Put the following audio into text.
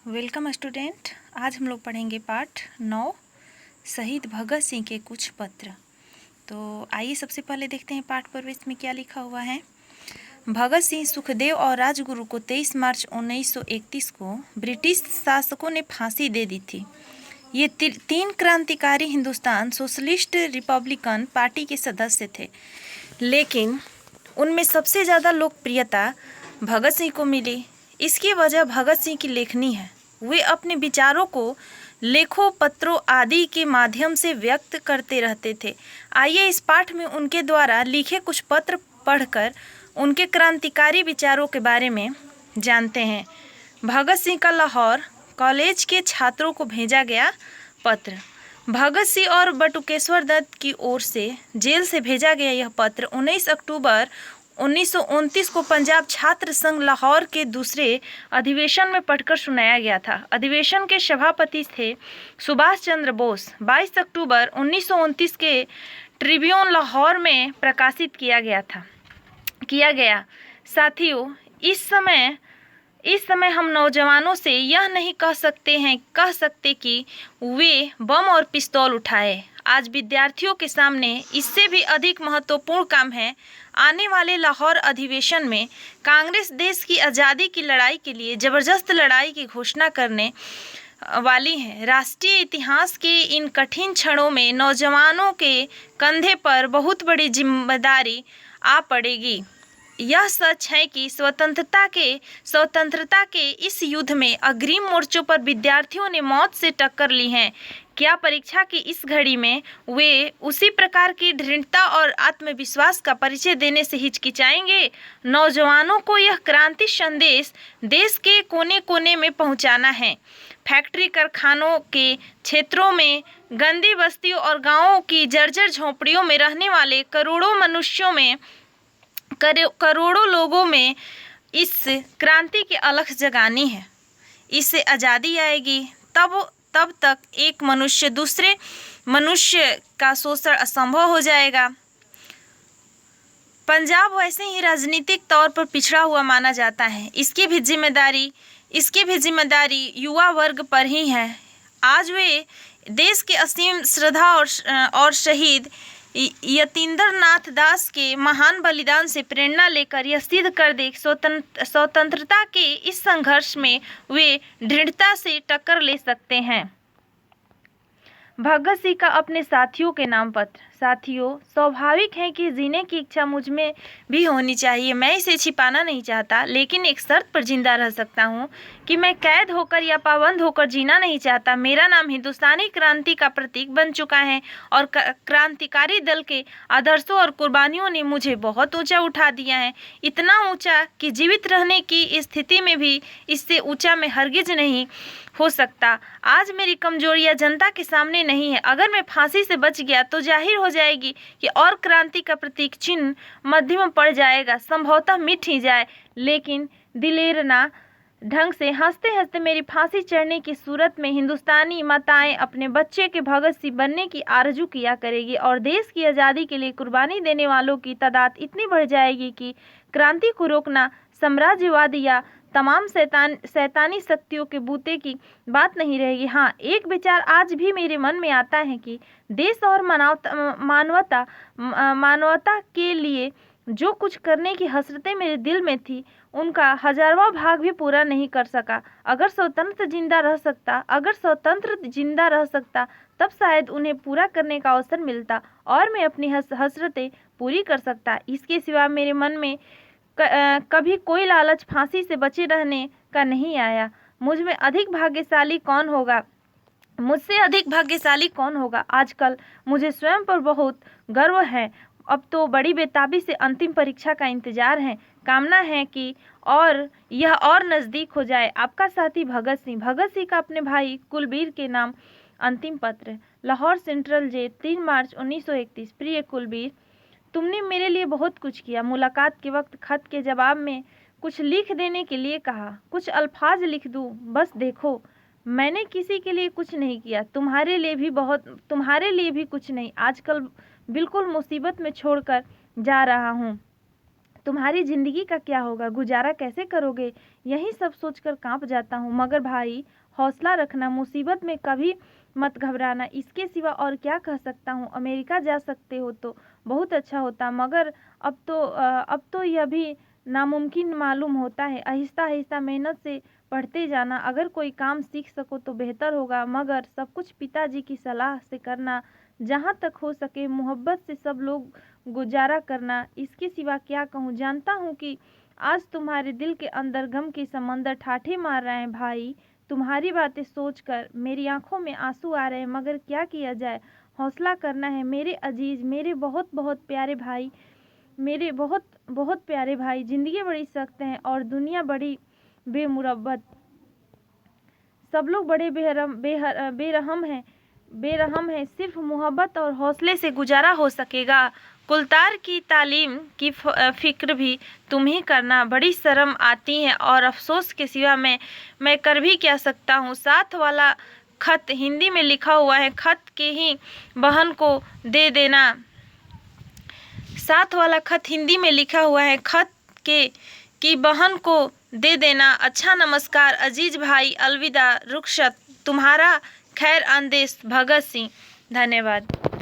Welcome student. आज हम लोग पढ़ेंगे पाठ 9 शहीद भगत सिंह के कुछ पत्र। तो आइए सबसे पहले देखते हैं पाठ प्रवेश में क्या लिखा हुआ है। भगत सिंह, सुखदेव और राजगुरु को 23 मार्च 1931 को ब्रिटिश शासकों ने फांसी दे दी थी। ये तीन क्रांतिकारी हिंदुस्तान सोशलिस्ट रिपब्लिकन पार्टी के सदस्य थे, लेकिन उनमें सबसे ज़्यादा लोकप्रियता भगत सिंह को मिली। इसकी वजह भगत सिंह की लेखनी है। वे अपने विचारों को लेखों, पत्रों आदि के माध्यम से व्यक्त करते रहते थे। आइए इस पाठ में उनके द्वारा लिखे कुछ पत्र पढ़कर उनके क्रांतिकारी विचारों के बारे में जानते हैं। भगत सिंह का लाहौर कॉलेज के छात्रों को भेजा गया पत्र। भगत सिंह और बटुकेश्वर दत्त की ओर से जेल से भेजा गया यह पत्र 19 अक्टूबर 1929 को पंजाब छात्र संघ लाहौर के दूसरे अधिवेशन में पढ़कर सुनाया गया था। अधिवेशन के सभापति थे सुभाष चंद्र बोस। 22 अक्टूबर 1929 के ट्रिब्यून लाहौर में प्रकाशित किया गया। साथियों, इस समय हम नौजवानों से यह नहीं कह सकते कि वे बम और पिस्तौल उठाए। आज विद्यार्थियों के सामने इससे भी अधिक महत्वपूर्ण काम है। आने वाले लाहौर अधिवेशन में कांग्रेस देश की आज़ादी की लड़ाई के लिए जबरदस्त लड़ाई की घोषणा करने वाली है। राष्ट्रीय इतिहास के इन कठिन क्षणों में नौजवानों के कंधे पर बहुत बड़ी जिम्मेदारी आ पड़ेगी। यह सच है कि स्वतंत्रता के इस युद्ध में अग्रिम मोर्चों पर विद्यार्थियों ने मौत से टक्कर ली है। क्या परीक्षा की इस घड़ी में वे उसी प्रकार की दृढ़ता और आत्मविश्वास का परिचय देने से हिचकिचाएंगे? नौजवानों को यह क्रांति संदेश देश के कोने कोने में पहुंचाना है। फैक्ट्री कारखानों के क्षेत्रों में, गंदी बस्तियों और गांवों की जर्जर झोंपड़ियों में रहने वाले करोड़ों लोगों में इस क्रांति की अलख जगानी है। इससे आज़ादी आएगी। तब तक एक मनुष्य दूसरे मनुष्य का शोषण असंभव हो जाएगा। पंजाब वैसे ही राजनीतिक तौर पर पिछड़ा हुआ माना जाता है। इसकी भी जिम्मेदारी युवा वर्ग पर ही है। आज वे देश के असीम श्रद्धा और शहीद यतीन्द्र नाथ दास के महान बलिदान से प्रेरणा लेकर यह सिद्ध कर दे स्वतंत्रता के इस संघर्ष में वे दृढ़ता से टक्कर ले सकते हैं। भगत सिंह का अपने साथियों के नाम पत्र। साथियों, स्वाभाविक है कि जीने की इच्छा मुझ में भी होनी चाहिए। मैं इसे छिपाना नहीं चाहता, लेकिन एक शर्त पर जिंदा रह सकता हूँ कि मैं कैद होकर या पाबंद होकर जीना नहीं चाहता। मेरा नाम हिंदुस्तानी क्रांति का प्रतीक बन चुका है और क्रांतिकारी दल के आदर्शों और कुर्बानियों ने मुझे बहुत ऊंचा उठा दिया है। इतना ऊंचा कि जीवित रहने की स्थिति में भी इससे ऊंचा मैं हरगिज नहीं हो सकता। आज मेरी कमजोरियां जनता के सामने नहीं है। अगर मैं फांसी से बच गया तो जाहिर हो जाएगी कि और क्रांति का प्रतीक चिन्ह मध्य में पड़ जाएगा, संभवतः मिट ही जाए। लेकिन दिलेरना ढंग से हंसते हंसते मेरी फांसी चढ़ने की सूरत में हिंदुस्तानी माताएं अपने बच्चे के भगत सिंह बनने की आरजू किया करेगी और देश की आज़ादी के लिए कुर्बानी देने वालों की तादाद इतनी बढ़ जाएगी कि क्रांति को रोकना साम्राज्यवाद या तमाम शैतानी शक्तियों के बूते की बात नहीं रहेगी। हाँ, एक विचार आज भी मेरे मन में आता है कि देश और मानवता के लिए जो कुछ करने की हसरतें मेरे दिल में थी, उनका 1000वां भाग भी पूरा नहीं कर सका। अगर स्वतंत्र जिंदा रह सकता तब शायद उन्हें पूरा करने का अवसर मिलता और मैं अपनी हसरतें पूरी कर सकता। इसके सिवा मेरे मन में कभी कोई लालच फांसी से बचे रहने का नहीं आया। मुझसे अधिक भाग्यशाली कौन होगा? आजकल मुझे स्वयं पर बहुत गर्व है। अब तो बड़ी बेताबी से अंतिम परीक्षा का इंतजार है। कामना है कि यह और नज़दीक हो जाए। आपका साथी भगत सिंह का अपने भाई कुलबीर के नाम अंतिम पत्र। लाहौर सेंट्रल जेल, 3 मार्च 1931। प्रिय कुलबीर, तुमने मेरे लिए बहुत कुछ किया। मुलाकात के वक्त खत के जवाब में कुछ लिख देने के लिए कहा। कुछ अल्फाज लिख दूं? बस देखो, मैंने किसी के लिए कुछ नहीं किया, तुम्हारे लिए भी कुछ नहीं। आजकल बिल्कुल मुसीबत में छोड़कर जा रहा हूँ। तुम्हारी ज़िंदगी का क्या होगा, गुजारा कैसे करोगे, यही सब सोचकर कांप जाता हूँ। मगर भाई हौसला रखना, मुसीबत में कभी मत घबराना, इसके सिवा और क्या कह सकता हूँ। अमेरिका जा सकते हो तो बहुत अच्छा होता, मगर अब तो यह भी नामुमकिन मालूम होता है। आहिस्ता आहिस्ता मेहनत से पढ़ते जाना, अगर कोई काम सीख सको तो बेहतर होगा, मगर सब कुछ पिताजी की सलाह से करना, जहाँ तक हो सके मोहब्बत से सब लोग गुजारा करना, इसके सिवा क्या कहूँ। जानता हूँ कि आज तुम्हारे दिल के अंदर गम के समंदर ठाठे मार रहे हैं भाई। तुम्हारी बातें सोचकर मेरी आंखों में आंसू आ रहे हैं, मगर क्या किया जाए, हौसला करना है मेरे अजीज, मेरे बहुत बहुत प्यारे भाई, मेरे बहुत बहुत प्यारे भाई। ज़िंदगी बड़ी सख्त है और दुनिया बड़ी बेमुरब्बत, सब लोग बड़े बेरहम है। सिर्फ मोहब्बत और हौसले से गुजारा हो सकेगा। कुलतार की तालीम की फिक्र भी तुम ही करना, बड़ी शर्म आती है और अफसोस के सिवा मैं कर भी क्या सकता हूँ। साथ वाला खत हिंदी में लिखा हुआ है, खत के ही बहन को दे देना। साथ वाला खत हिंदी में लिखा हुआ है, खत के की बहन को दे देना। अच्छा नमस्कार अजीज भाई, अलविदा रुखसत, तुम्हारा खैर अंदेश भगत सिंह। धन्यवाद।